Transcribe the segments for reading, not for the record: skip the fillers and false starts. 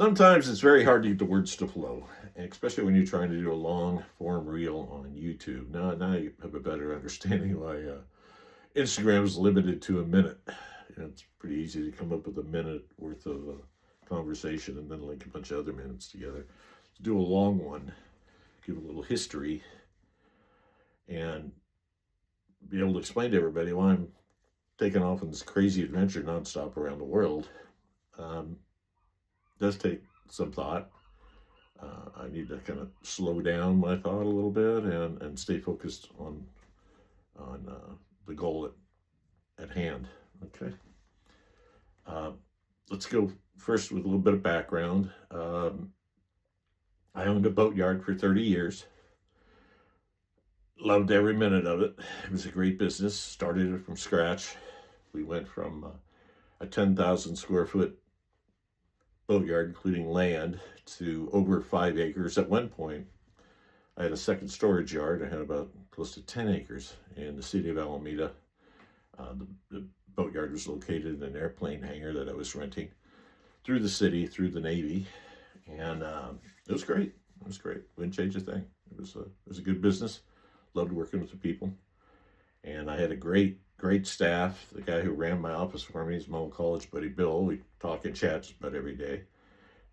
Sometimes it's very hard to get the words to flow, especially when you're trying to do a long form reel on YouTube. Now you have a better understanding why Instagram is limited to a minute. It's pretty easy to come up with a minute worth of conversation and then link a bunch of other minutes together. To do a long one, give a little history, and be able to explain to everybody why I'm taking off on this crazy adventure nonstop around the world. Um, does take some thought. I need to kind of slow down my thought a little bit and stay focused on the goal at hand. Okay. Uh, let's go first with a little bit of background. I owned a boatyard for 30 years. Loved every minute of it. It was a great business. Started it from scratch. We went from a 10,000 square foot boatyard, including land, to over 5 acres. At one point, I had a second storage yard. I had about close to 10 acres in the city of Alameda. The boatyard was located in an airplane hangar that I was renting through the city, through the Navy, and it was great. It was great. Wouldn't change a thing. It was a good business. Loved working with the people, and I had a great staff. The guy who ran my office for me is my old college buddy Bill. We talk and chat just about every day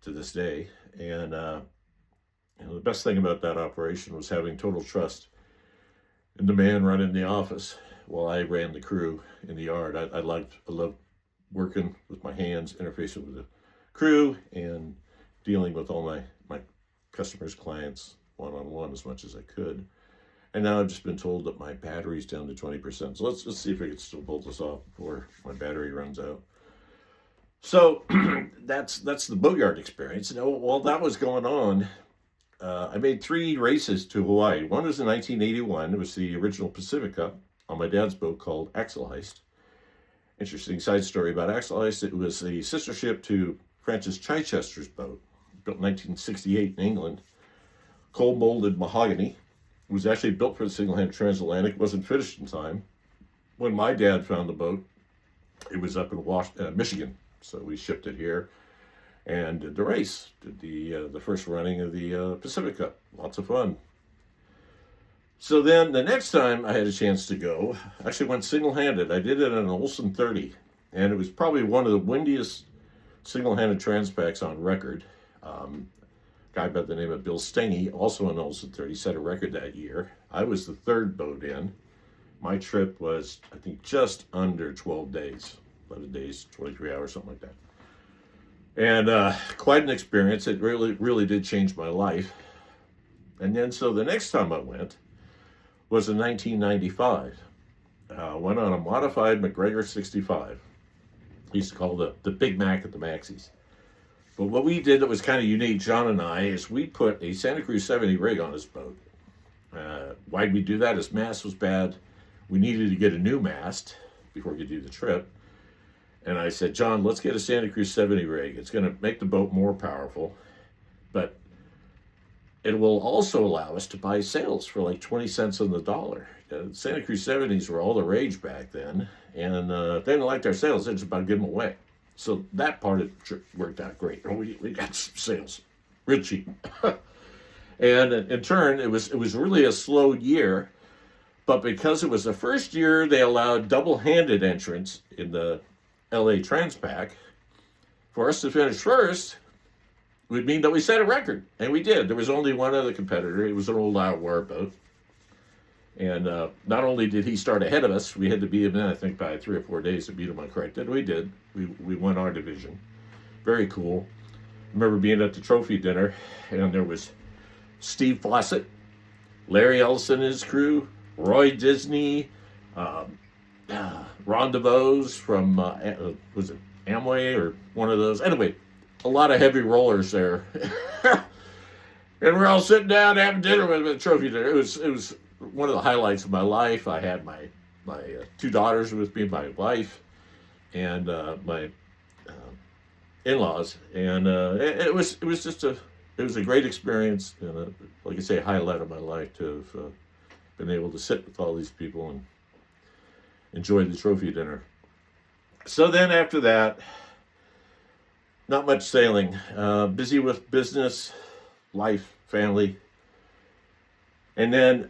to this day, and the best thing about that operation was having total trust in the man running the office while I ran the crew in the yard. I loved working with my hands, interfacing with the crew, and dealing with all my customers, clients, one-on-one as much as I could. And now I've just been told that my battery's down to 20%. So let's see if I can still pull this off before my battery runs out. So that's the boatyard experience. While that was going on, I made 3 races to Hawaii. One was in 1981. It was the original Pacific Cup on my dad's boat called Axel Heist. Interesting side story about Axel Heist. It was a sister ship to Francis Chichester's boat, built in 1968 in England. Cold molded mahogany. It was actually built for the single-handed transatlantic. It wasn't finished in time. When my dad found the boat, it was up in Michigan. So we shipped it here and did the race. Did the first running of the Pacific Cup. Lots of fun. So then the next time I had a chance to go, I actually went single-handed. I did it on an Olsen 30. And it was probably one of the windiest single-handed transpacks on record. Guy by the name of Bill Stengy, also an Olsen 30, set a record that year. I was the 3rd boat in. My trip was, I think, just under 12 days. 11 days, 23 hours, something like that. And quite an experience. It really did change my life. And then, so the next time I went was in 1995. Went on a modified MacGregor 65. He used to call the Big Mac at the Maxis. But what we did that was kind of unique, John and I, is we put a Santa Cruz 70 rig on his boat. Why'd we do that? His mast was bad. We needed to get a new mast before we could do the trip. And I said, John, let's get a Santa Cruz 70 rig. It's going to make the boat more powerful, but it will also allow us to buy sails for like 20 cents on the dollar. Santa Cruz 70s were all the rage back then, and if they didn't like their sails, they just about give them away. So that part of the trip worked out great. We got some sails, real cheap. And in turn, it was really a slow year, but because it was the first year they allowed double-handed entrance in the LA Transpac, for us to finish first would mean that we set a record, and we did. There was only one other competitor. It was an old War boat. And not only did he start ahead of us, we had to beat him in, I think, by 3 or 4 days to beat him on correct. And we did. We won our division. Very cool. I remember being at the trophy dinner, and there was Steve Fawcett, Larry Ellison and his crew, Roy Disney, Ron DeVos from, was it Amway or one of those? Anyway, a lot of heavy rollers there. And we're all sitting down having dinner with a trophy dinner. It was one of the highlights of my life. I had my 2 daughters with me, my wife, and my in-laws, and it was a great experience, and like I say, highlight of my life to have been able to sit with all these people and enjoy the trophy dinner. So then after that, not much sailing. Busy with business, life, family. And then,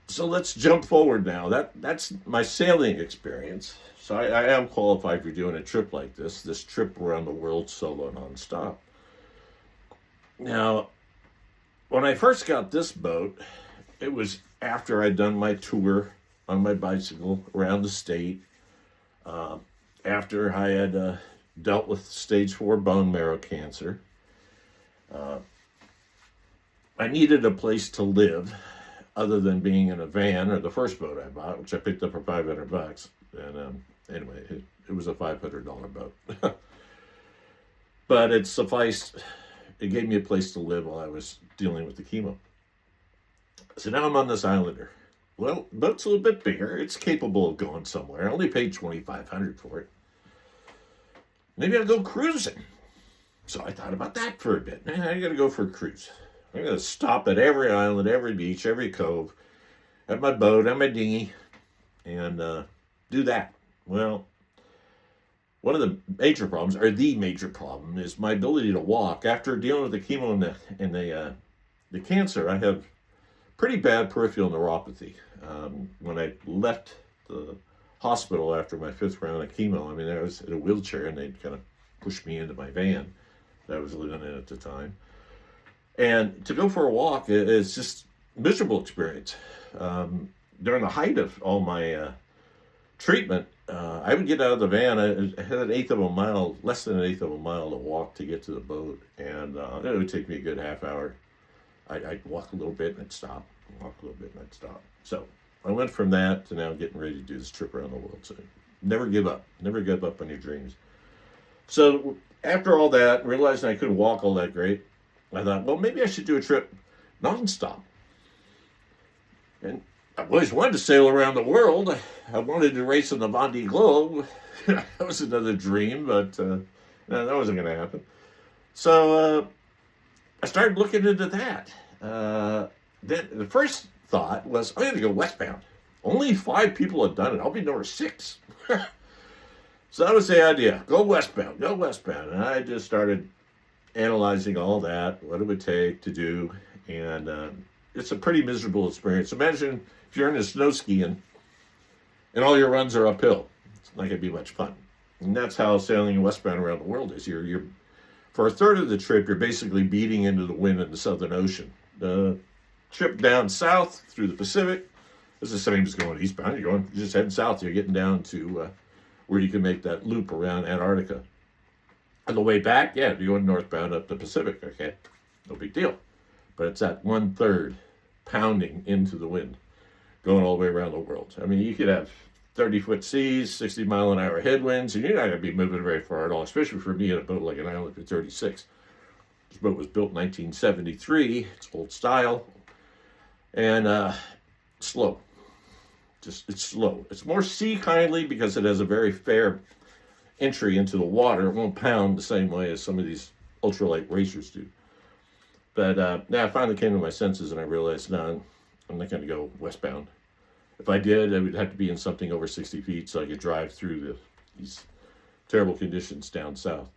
so let's jump forward now. That's my sailing experience. So I am qualified for doing a trip like this trip around the world solo nonstop. Now, when I first got this boat, it was after I'd done my tour on my bicycle around the state, after I had dealt with stage 4 bone marrow cancer. I needed a place to live other than being in a van or the first boat I bought, which I picked up for $500. And anyway, it was a $500 boat. But it sufficed, it gave me a place to live while I was dealing with the chemo. So now I'm on this Islander. Well, the boat's a little bit bigger. It's capable of going somewhere. I only paid $2,500 for it. Maybe I'll go cruising. So I thought about that for a bit. I gotta go for a cruise. I'm gonna stop at every island, every beach, every cove, have my boat, have my dinghy, and do that. Well, one of the major problems, or the major problem, is my ability to walk. After dealing with the chemo and the cancer, I have pretty bad peripheral neuropathy. When I left the hospital after my 5th round of chemo, I mean, I was in a wheelchair and they kind of pushed me into my van that I was living in at the time. And to go for a walk is just a miserable experience. During the height of all my treatment, I would get out of the van. I had an eighth of a mile, less than an eighth of a mile to walk to get to the boat. And it would take me a good half hour. I'd walk a little bit and I'd stop, walk a little bit and I'd stop. So I went from that to now getting ready to do this trip around the world. So never give up. Never give up on your dreams. So after all that, realizing I couldn't walk all that great, I thought, well, maybe I should do a trip nonstop. And I've always wanted to sail around the world. I wanted to race in the Vendée Globe. That was another dream, but no, that wasn't going to happen. So I started looking into that. Then the first thought was, I'm going to go westbound. Only 5 people have done it. I'll be number 6. So that was the idea. Go westbound. Go westbound. And I just started analyzing all that, what it would take to do. And it's a pretty miserable experience. Imagine if you're into snow skiing and all your runs are uphill. It's not going to be much fun. And that's how sailing westbound around the world is. You're for a third of the trip, you're basically beating into the wind in the Southern Ocean. The trip down south through the Pacific is the same as going eastbound. You're just heading south. You're getting down to where you can make that loop around Antarctica. On the way back, yeah, you're going northbound up the Pacific. Okay, no big deal. But it's that 1/3 pounding into the wind, going all the way around the world. I mean, you could have 30-foot seas, 60-mile-an-hour headwinds, and you're not going to be moving very far at all, especially for me in a boat like an Islander 36. This boat was built in 1973. It's old style and slow. It's slow. It's more sea-kindly because it has a very fair entry into the water. It won't pound the same way as some of these ultralight racers do. But now I finally came to my senses and I realized, no, I'm not going to go westbound. If I did, I would have to be in something over 60 feet so I could drive through these terrible conditions down south.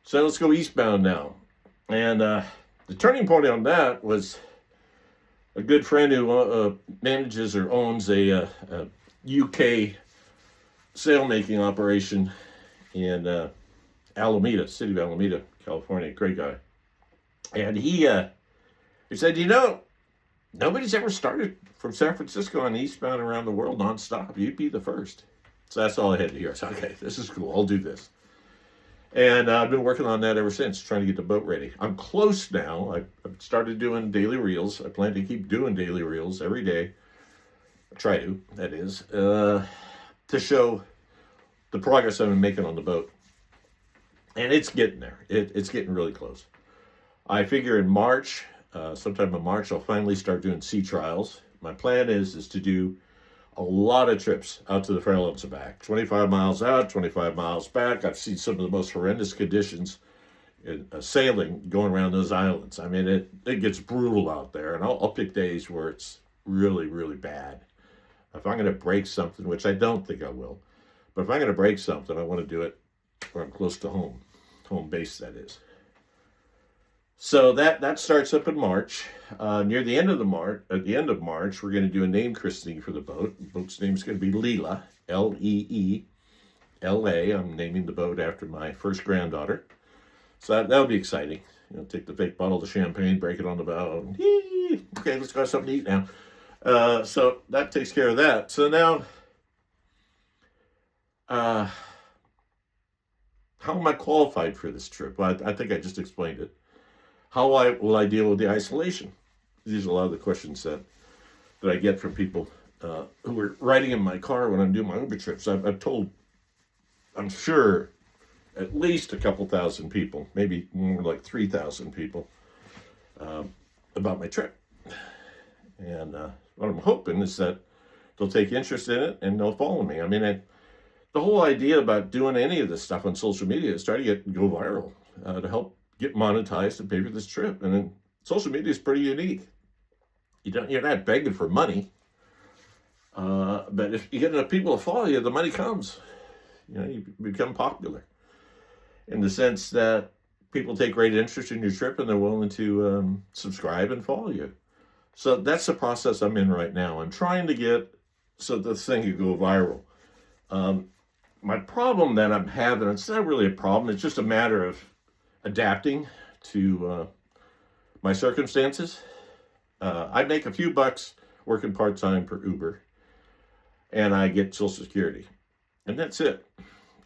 So let's go eastbound now. And the turning point on that was a good friend who manages or owns a UK sailmaking operation in Alameda, city of Alameda, California. Great guy. And he said, nobody's ever started from San Francisco on eastbound around the world nonstop. You'd be the first. So that's all I had to hear. I said, okay, this is cool. I'll do this. And I've been working on that ever since, trying to get the boat ready. I'm close now. I've started doing daily reels. I plan to keep doing daily reels every day. I try to, that is, to show the progress I've been making on the boat. And it's getting there. It's getting really close. I figure in March, sometime in March, I'll finally start doing sea trials. My plan is to do a lot of trips out to the Farallones and back. 25 miles out, 25 miles back. I've seen some of the most horrendous conditions in sailing going around those islands. I mean, it gets brutal out there, and I'll pick days where it's really, really bad. If I'm going to break something, which I don't think I will, but if I'm going to break something, I want to do it where I'm close to home. home base, that is. So that starts up in March. Near the end of at the end of March, we're going to do a name christening for the boat. The boat's name is going to be Leela, Leela. I'm naming the boat after my first granddaughter. So that'll be exciting. Take the fake bottle of champagne, break it on the bow. And, okay, let's go have something to eat now. So that takes care of that. So now, how am I qualified for this trip? Well, I think I just explained it. How will I deal with the isolation? These are a lot of the questions that I get from people who are riding in my car when I'm doing my Uber trips. I've told, I'm sure, at least a couple thousand people, maybe more like 3,000 people, about my trip. And what I'm hoping is that they'll take interest in it and they'll follow me. I mean, the whole idea about doing any of this stuff on social media is try to go viral, to help get monetized and pay for this trip. And then social media is pretty unique. You're not begging for money, but if you get enough people to follow you, the money comes. You become popular in the sense that people take great interest in your trip and they're willing to subscribe and follow you. So that's the process I'm in right now. I'm trying to get so this thing could go viral. My problem that I'm having, it's not really a problem, it's just a matter of adapting to my circumstances. I make a few bucks working part-time for Uber, and I get Social Security, and that's it.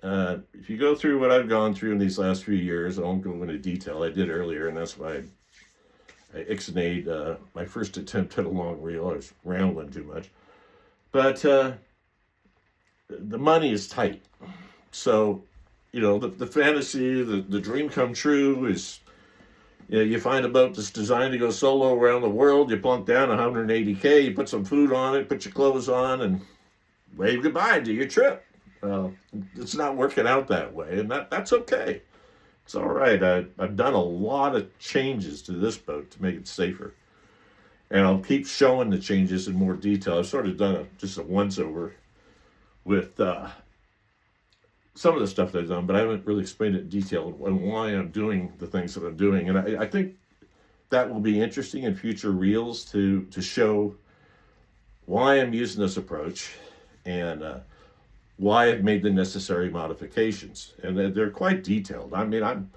If you go through what I've gone through in these last few years, I won't go into detail. I did earlier, and that's why I ixnayed my first attempt at a long reel. I was rambling too much. But the money is tight. So, the fantasy, the dream come true is, you find a boat that's designed to go solo around the world, you plunk down 180K, you put some food on it, put your clothes on, and wave goodbye to your trip. It's not working out that way, and that's okay. It's all right. I've done a lot of changes to this boat to make it safer, and I'll keep showing the changes in more detail. I've sort of done just a once-over with some of the stuff that I've done, but I haven't really explained it in detail on why I'm doing the things that I'm doing. And I think that will be interesting in future reels to show why I'm using this approach and why I've made the necessary modifications. And they're quite detailed. I mean, I'm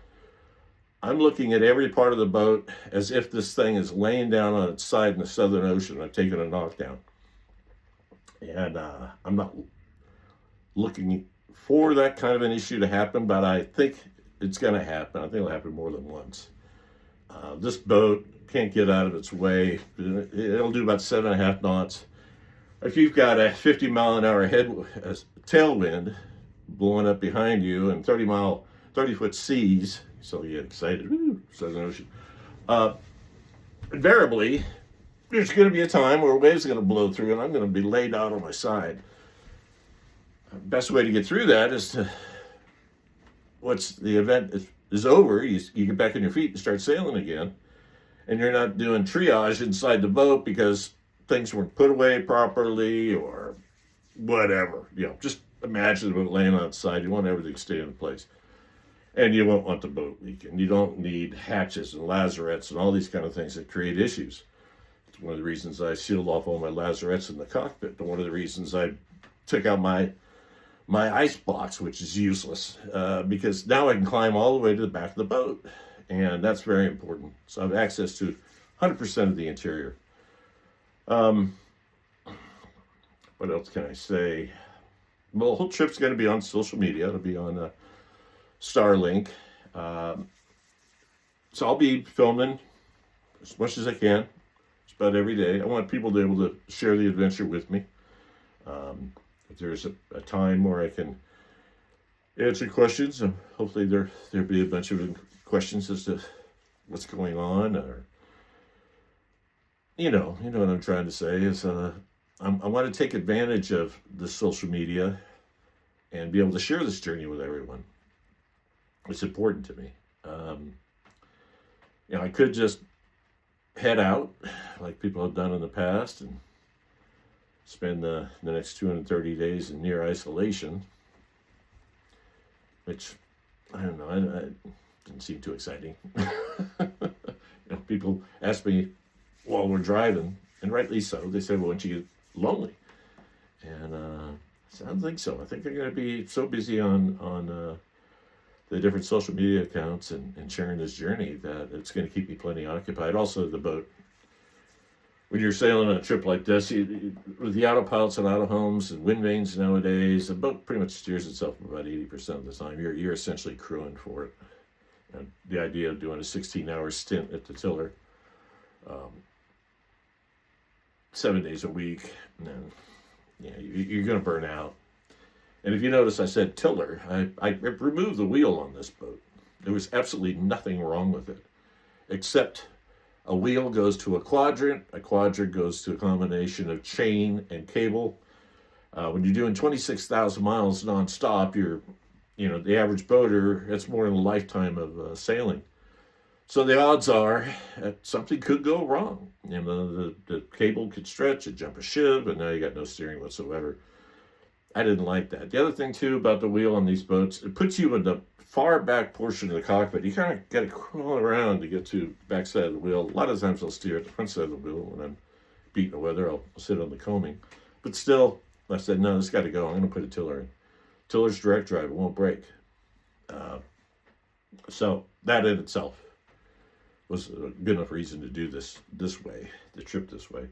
looking at every part of the boat as if this thing is laying down on its side in the Southern Ocean. I've taken a knockdown. And I'm not looking for that kind of an issue to happen, but I think it's going to happen. I think it'll happen more than once. This boat can't get out of its way. It'll do about 7.5 knots. If you've got a 50-mile-an-hour tailwind blowing up behind you and 30-foot seas, so you get excited, Southern Ocean. Invariably, there's going to be a time where a wave's going to blow through and I'm going to be laid out on my side. Best way to get through that is once the event is over, you get back on your feet and start sailing again. And you're not doing triage inside the boat because things weren't put away properly or whatever. Just imagine the boat laying outside. You want everything to stay in place. And you won't want the boat leaking. You don't need hatches and lazarettes and all these kind of things that create issues. It's one of the reasons I sealed off all my lazarettes in the cockpit. And one of the reasons I took out my ice box, which is useless, because now I can climb all the way to the back of the boat, and that's very important. So I have access to 100% of the interior. What else can I say? Well, the whole trip's going to be on social media. It'll be on Starlink. So I'll be filming as much as I can, just about every day. I want people to be able to share the adventure with me. If there's a time where I can answer questions, and hopefully there'll be a bunch of questions as to what's going on, or what I'm trying to say is I want to take advantage of the social media and be able to share this journey with everyone. It's important to me. I could just head out like people have done in the past and spend the next 230 days in near isolation, which I don't know. I didn't seem too exciting. People ask me while we're driving, and rightly so. They say, "Well, won't you get lonely?" And so I don't think so. I think they're going to be so busy on the different social media accounts and sharing this journey that it's going to keep me plenty occupied. Also, the boat. When you're sailing on a trip like this, with the autopilots and auto homes and wind vanes nowadays, the boat pretty much steers itself about 80% of the time. You're essentially crewing for it. And the idea of doing a 16-hour stint at the tiller, um, 7 days a week, and you're going to burn out. And if you notice, I said tiller. I removed the wheel on this boat. There was absolutely nothing wrong with it, except a wheel goes to a quadrant goes to a combination of chain and cable. When you're doing 26,000 miles nonstop, the average boater, it's more than a lifetime of sailing. So the odds are that something could go wrong. The cable could stretch, it jump a ship, and now you got no steering whatsoever. I didn't like that. The other thing, too, about the wheel on these boats, it puts you in the far back portion of the cockpit. You kind of got to crawl around to get to the back side of the wheel. A lot of times I'll steer at the front side of the wheel. When I'm beating the weather, I'll sit on the coaming. But still, I said, no, this got to go. I'm going to put a tiller in. Tiller's direct drive. It won't break. So that in itself was a good enough reason to do this way, the trip this way.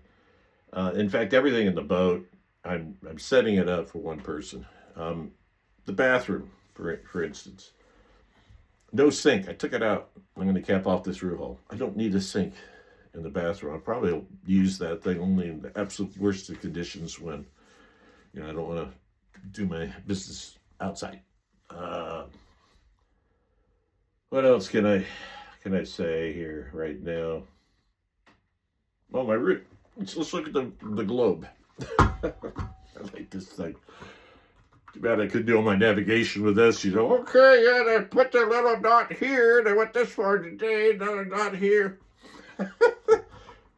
In fact, everything in the boat, I'm setting it up for one person. The bathroom, for instance, no sink. I took it out. I'm going to cap off the through hole. I don't need a sink in the bathroom. I'll probably use that thing only in the absolute worst of conditions when I don't want to do my business outside. What else can I say here right now? Well, my route. Let's look at the globe. I like this thing. Too bad I couldn't do all my navigation with this. Okay, yeah, they put the little dot here. They went this far today. Another dot here.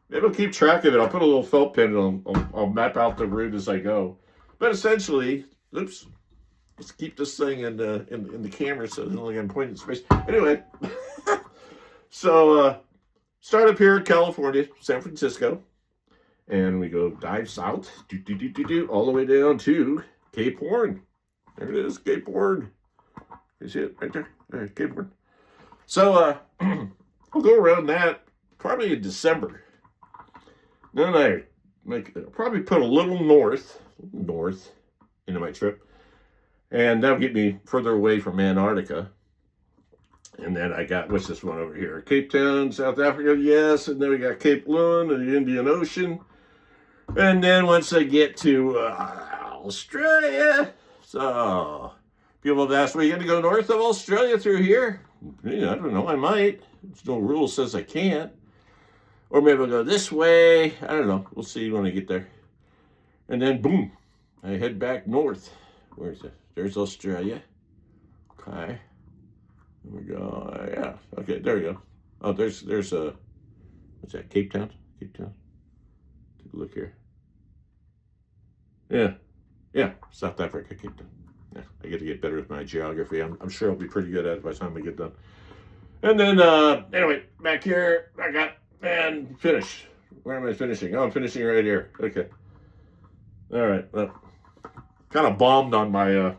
It'll keep track of it. I'll put a little felt pen and I'll map out the route as I go. But essentially, let's keep this thing in the camera so it's only going to point in space. Anyway, so start up here in California, San Francisco, and we go dive south, all the way down to Cape Horn. There it is, Cape Horn. You see it right there? Cape Horn. So I'll go around that probably in December. Then I probably put a little north into my trip. And that'll get me further away from Antarctica. And then I got, what's this one over here? Cape Town, South Africa, yes. And then we got Cape Lund and the Indian Ocean. And then once I get to Australia, so people have asked, well, you got to go north of Australia through here? Yeah, I don't know, I might. There's no rule says I can't. Or maybe I'll go this way. I don't know. We'll see when I get there. And then, boom, I head back north. Where's it? There's Australia. Okay. There we go. Yeah. Okay, there we go. Oh, there's a, what's that, Cape Town? Cape Town. Take a look here. Yeah, South Africa, Cape Town. Yeah, I get to get better with my geography. I'm sure I'll be pretty good at it by the time I get done. And then, anyway, back here, and finish. Where am I finishing? Oh, I'm finishing right here. Okay. All right. Well, kind of bombed on my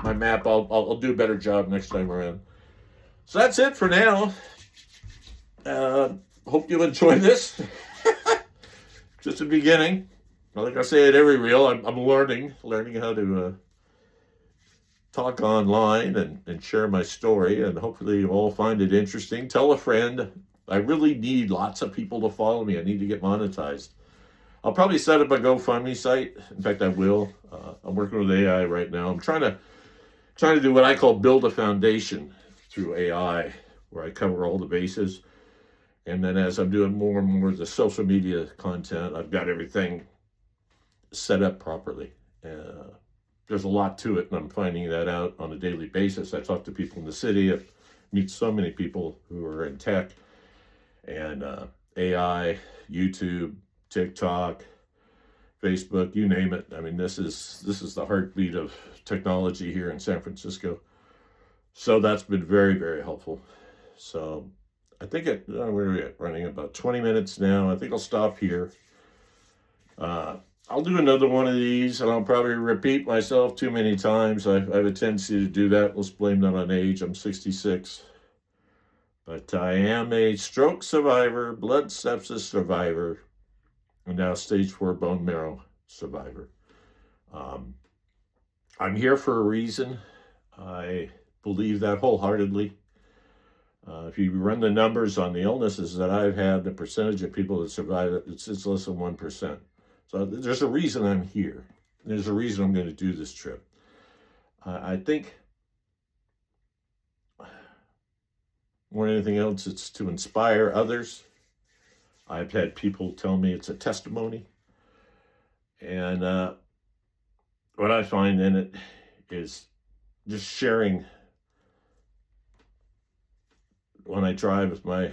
my map. I'll do a better job next time around. So that's it for now. Hope you enjoy this. Just the beginning. Like I say at every reel, I'm learning how to talk online and share my story, and hopefully you all find it interesting. Tell a friend. I really need lots of people to follow me. I need to get monetized. I'll probably set up a GoFundMe site. In fact, I will. I'm working with AI right now. I'm trying to do what I call build a foundation through AI, where I cover all the bases. And then as I'm doing more and more of the social media content, I've got everything set up properly. There's a lot to it, and I'm finding that out on a daily basis. I talk to people in the city. I meet so many people who are in tech and AI, YouTube, TikTok, Facebook, you name it. I mean, this is the heartbeat of technology here in San Francisco. So that's been very, very helpful. So I think where are we at? Running about 20 minutes now. I think I'll stop here. Uh, I'll do another one of these, and I'll probably repeat myself too many times. I have a tendency to do that. Let's blame that on age. I'm 66. But I am a stroke survivor, blood sepsis survivor, and now stage 4 bone marrow survivor. Um, I'm here for a reason. I believe that wholeheartedly. If you run the numbers on the illnesses that I've had, the percentage of people that survive it, it's less than 1%. So there's a reason I'm here. There's a reason I'm going to do this trip. I think more than anything else, it's to inspire others. I've had people tell me it's a testimony. And what I find in it is just sharing. When I drive with my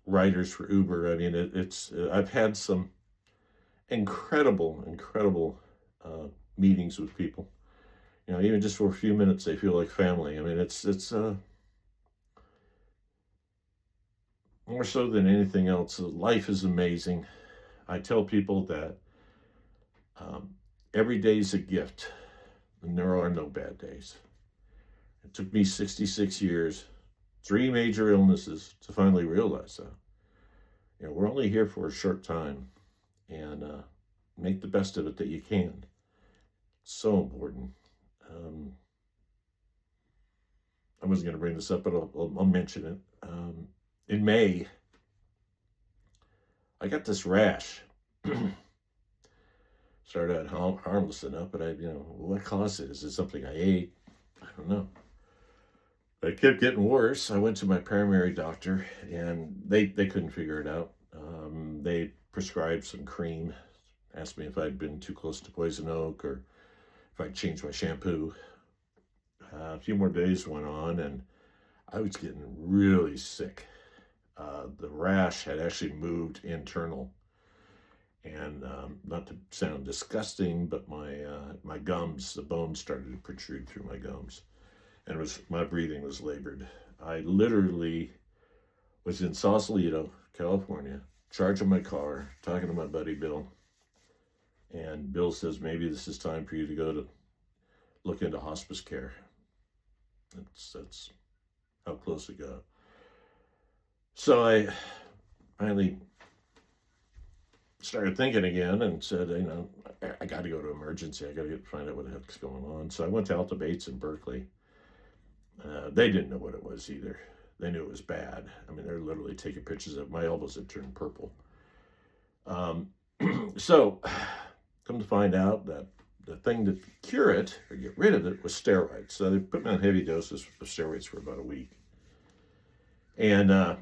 riders for Uber, I mean, I've had some incredible meetings with people. You know, even just for a few minutes, they feel like family. I mean, it's more so than anything else. Life is amazing. I tell people that every day is a gift, and there are no bad days. It took me 66 years, 3 major illnesses to finally realize that. You know, we're only here for a short time, and make the best of it that you can. So important. I wasn't going to bring this up, but I'll mention it. In May, I got this rash. Started out harmless enough, but what caused it? Is it something I ate? I don't know. But it kept getting worse. I went to my primary doctor, and they couldn't figure it out. They prescribed some cream, asked me if I'd been too close to poison oak or if I'd changed my shampoo. A few more days went on, and I was getting really sick. The rash had actually moved internal, and not to sound disgusting, but my gums, the bones started to protrude through my gums, and my breathing was labored. I literally was in Sausalito, California, charging my car, talking to my buddy Bill, and Bill says, maybe this is time for you to go to look into hospice care. That's how close it got. So I finally started thinking again and said, I got to go to emergency. I got to find out what the heck's going on. So I went to Alta Bates in Berkeley. They didn't know what it was either. They knew it was bad. I mean, they're literally taking pictures of my elbows that turned purple. So come to find out that the thing to cure it or get rid of it was steroids. So they put me on heavy doses of steroids for about a week. And one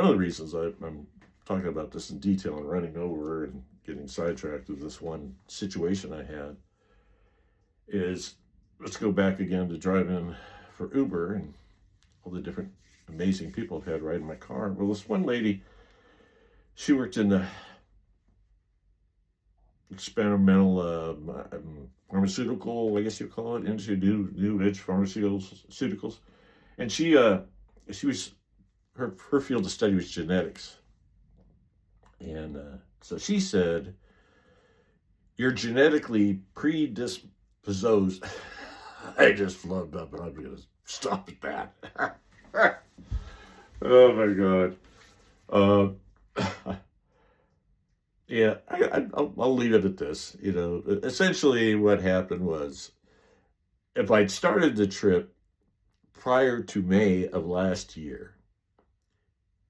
of the reasons I'm talking about this in detail and running over and getting sidetracked with this one situation I had is, let's go back again to driving for Uber and all the different amazing people I've had riding my car. Well, this one lady, she worked in the experimental pharmaceutical, I guess you call it, industry, new age pharmaceuticals. And she was, her field of study was genetics. And so she said, you're genetically predisposed. I just flubbed up, and I'm going to stop at that. Oh my God. Yeah, I'll leave it at this. Essentially what happened was, if I'd started the trip prior to May of last year,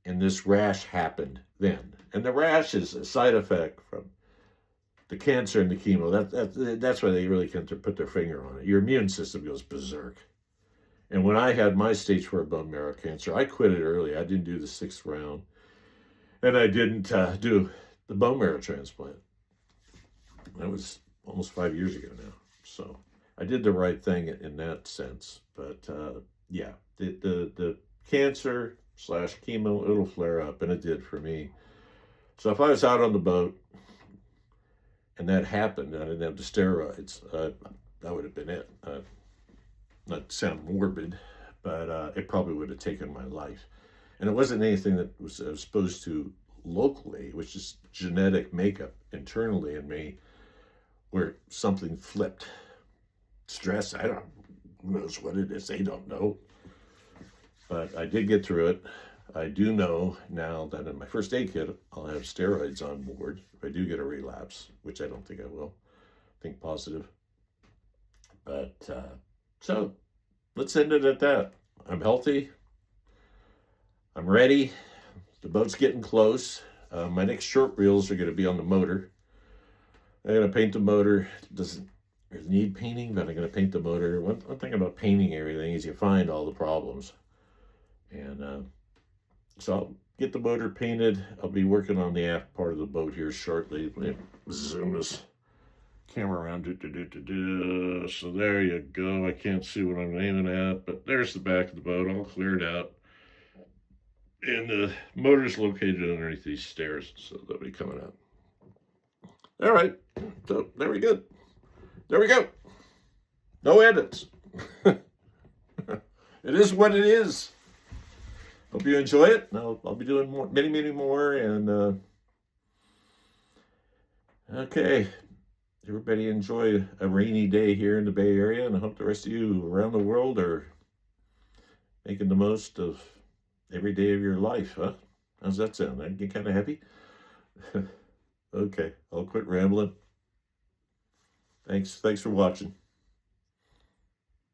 and this rash happened then, and the rash is a side effect from the cancer and the chemo. That's why they really can't put their finger on it. Your immune system goes berserk. And when I had my stage 4 bone marrow cancer, I quit it early. I didn't do the 6th round, and I didn't do the bone marrow transplant. That was almost 5 years ago now. So I did the right thing in that sense. But yeah, the cancer / chemo, it'll flare up, and it did for me. So if I was out on the boat and that happened, and I didn't have the steroids, that would have been it. Not to sound morbid, but it probably would have taken my life. And it wasn't anything that was exposed to locally, which is genetic makeup internally in me, where something flipped. Stress, I don't, who knows what it is, they don't know. But I did get through it. I do know now that in my first aid kit, I'll have steroids on board if I do get a relapse, which I don't think I will. Think positive. But so let's end it at that. I'm healthy. I'm ready. The boat's getting close. My next short reels are going to be on the motor. I'm going to paint the motor. It doesn't really need painting, but I'm going to paint the motor. One thing about painting everything is you find all the problems. And so I'll get the motor painted. I'll be working on the aft part of the boat here shortly. Let me zoom this camera around. So there you go. I can't see what I'm aiming at, but there's the back of the boat all cleared out. And the motor's located underneath these stairs, so they'll be coming out. All right, so there we go. There we go. No edits. It is what it is. Hope you enjoy it. I'll be doing more, many more. And okay, everybody enjoy a rainy day here in the Bay Area, and I hope the rest of you around the world are making the most of every day of your life, huh? How's that sound? That get kind of heavy? Okay, I'll quit rambling. Thanks for watching.